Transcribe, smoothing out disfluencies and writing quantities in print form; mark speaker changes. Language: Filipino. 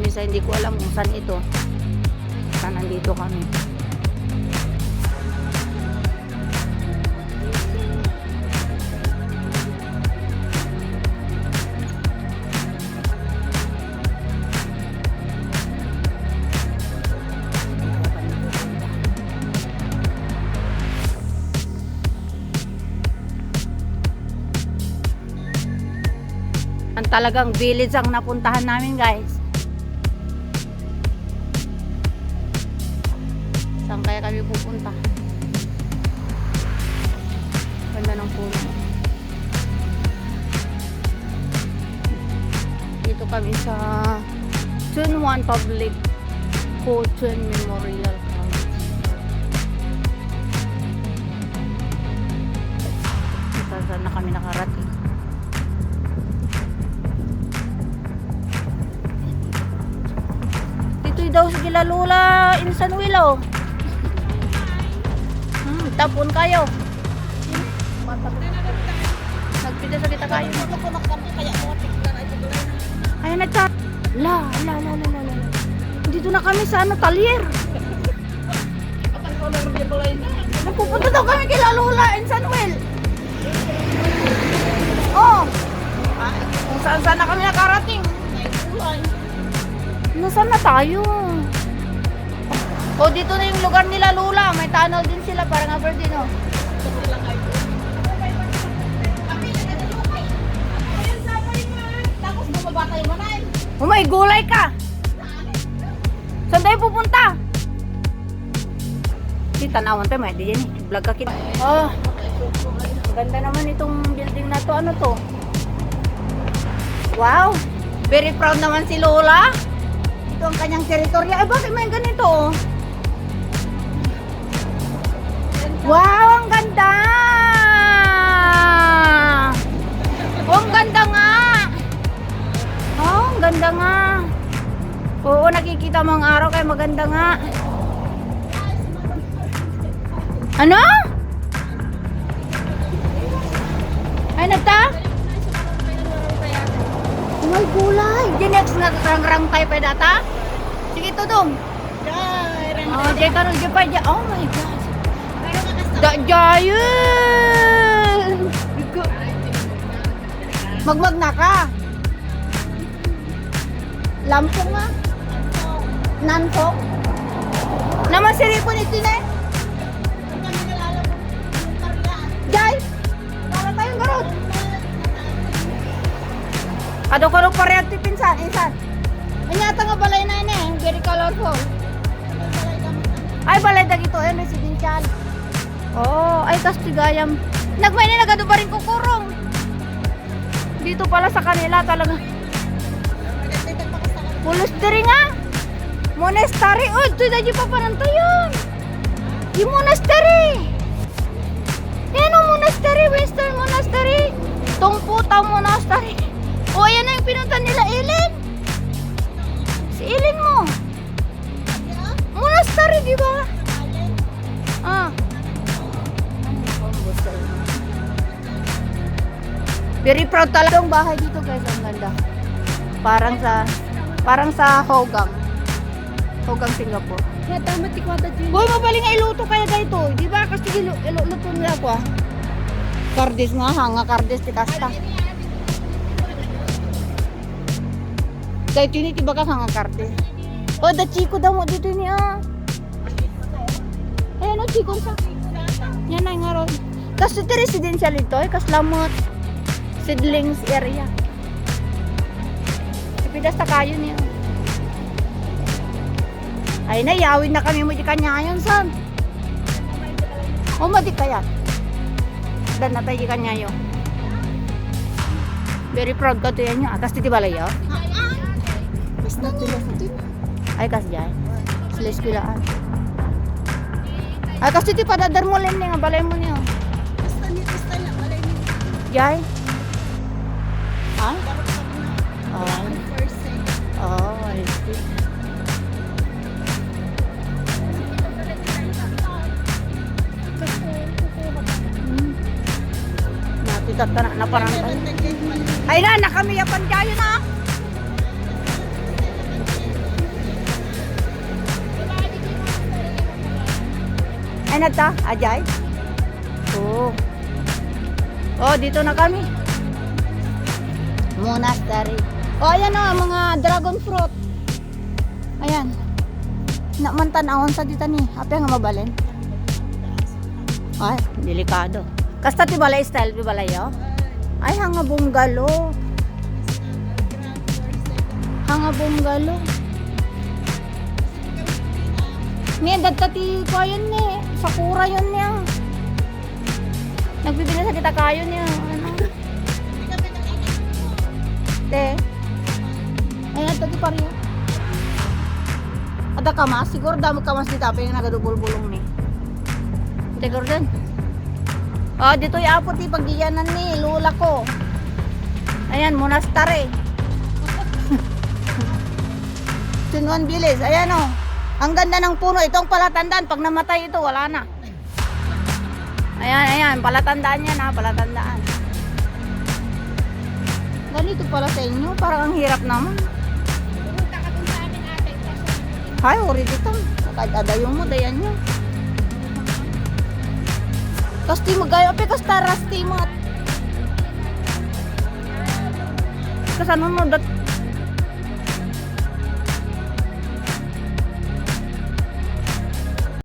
Speaker 1: kami sa hindi ko alam kung saan ito. Saan nandito kami. Ang talagang village ang napuntahan namin, guys. Saan kaya kami pupunta? Ganda ng puno. Dito kami sa Chunwan Public Cultural Memorial College. Saan na kami nakarating. Daw sa Gilalula Insan Willow. Tapon kayo. Nagpida sa kita kayo. Ayun na chat. La. Dito na kami sa ano, Talyer. Nagpupunta daw kami kay Lalula Insan Will. Oh. Kung saan na kami nakarating. Nasaan na tayo? O, dito na yung lugar nila, Lula. May tunnel din sila, parang Aberdeen, oh. Oh, may gulay ka! Saan tayo pupunta? Tanawan tayo, may di yan eh. Vlog ka kita. Oh, ganda naman itong building na to. Ano to? Wow! Very proud naman si Lola. Ito ang kanyang teritorya. Eh, bakit may ganito? Wow, ang ganda! Oh, ang ganda nga! Oh, ang ganda nga! Oo, nakikita mo ang araw kaya maganda nga. Ano? Ay, nagta? May gulay. Dinex na rang-rang tayo pa data? Sige, tudong. Oh, diyan ka rin pa dyan. Oh my God. Dayan! Magmag na ka. Lampong nga. Nanfong. Naman si Ripo ni Tinay. Jai! Wala tayong garot. Kadok-kadok pa rin pinsan, insan. Anyata nga balay na yun eh. Very colorful. Ay, balay na ito eh. Residential. Oh, ay kastigayam. Nagmay na nagado pa rin kukurong. Dito pala sa kanila talaga. Monastery nga. Monastery. Oh, ito na dyan pa pananta yun. Yung monastery. Yan ang monastery. Western Monastery. Tungputa Monastery. O, ayan na yung pinunta nila, Ellen. Si Ellen mo. Monastery, di ba? Ah. Very proud talaga yung bahay dito, guys. Ang ganda. Parang sa Hougang. Hougang, Singapore.
Speaker 2: Kaya tama tikwada dyan.
Speaker 1: Boy, mabaling nga iluto kaya dito. Di ba? Kasi iluto nila ko, ah. Kardes nga, hanga kardes ti kasta. Dahil ito ba ka hanga kardes? O, da chiko daw mo dito ni, ah. Ayan o, chiko sa. Yan na nga ron. Kasi ito residential ito, eh. Kaslamot. Seedlings area. Ipidas na kayo niya. Ay na, yawin na kami mo di kanya ngayon, son. O, madik kaya. Dan na tayo di kanya yun. Very proud ka to yan yun. Akas titi balay yun?
Speaker 2: Basta nga.
Speaker 1: Ay, kas dyan. Sila eskulaan. Ay, kas titi padadar mo lang nga balay mo niyo.
Speaker 2: Basta na. Balay mo.
Speaker 1: Jai? Ha? Oh.
Speaker 2: 1%.
Speaker 1: Oh, I see. Natitata na parang ay na, nakamiyapan kayo na. Ano ta? Ajay? Oo. Oh, dito na kami. Monastery. Oh, ayan o, mga dragon fruit. Ayan. Namantanawon sa dito ni. Apa nga mabalin? Ay, delikado. Kasta ti balay style, ti balay yo? Ay, hanga bungalo. Hanga bungalo. Ni dadta ti ko yun ni. Sakura yun niya. Nagbibili sa kita kayo niya. Ano? Te. Ayan, tati pariyo. Ada kamas, siguro damo kamas di tapi nga nagadubol-bulong ni. Siguro din. Oh, dito yung apot ti pagdiyanan ni lula ko. Ayan, monastery. Sinuan Bilis, ayan oh. Ang ganda ng puno, itong palatandaan. Pag namatay ito, wala na. Ayan, ayan, palatandaan yan ha, palatandaan. Ganito pala sa inyo, parang ang hirap naman.
Speaker 2: Pumunta ka dun sa amin ate.
Speaker 1: Hay, uri dito. Nakadadayon mo, dayan nyo. Kasti magayo, ape kas taras ti mo. Kas ano no,